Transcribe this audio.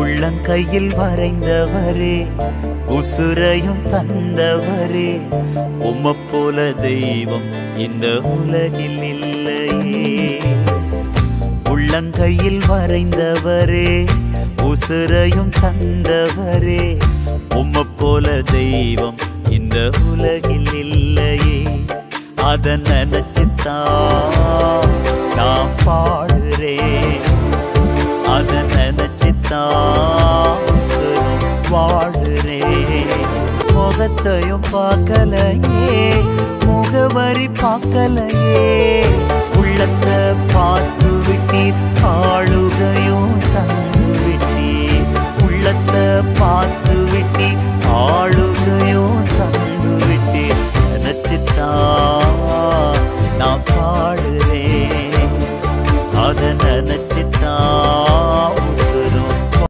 உள்ளங்கையில் வரைந்தவரே உசுரையும் தந்தவரே உம்மை போல தெய்வம் இந்த உலகில் இல்லையே. உள்ளங்கையில் வரைந்தவரே உசுரையும் தந்தவரே உம்மை போல தெய்வம் இந்த உலகில் இல்லையே. அத நினைச்சுத்தான் நான் பாடுறேன், அத நினைச்சுத்தான் வாழுறேன். முகத்தையும் பார்க்கலையே, முகவரி பார்க்கலையே,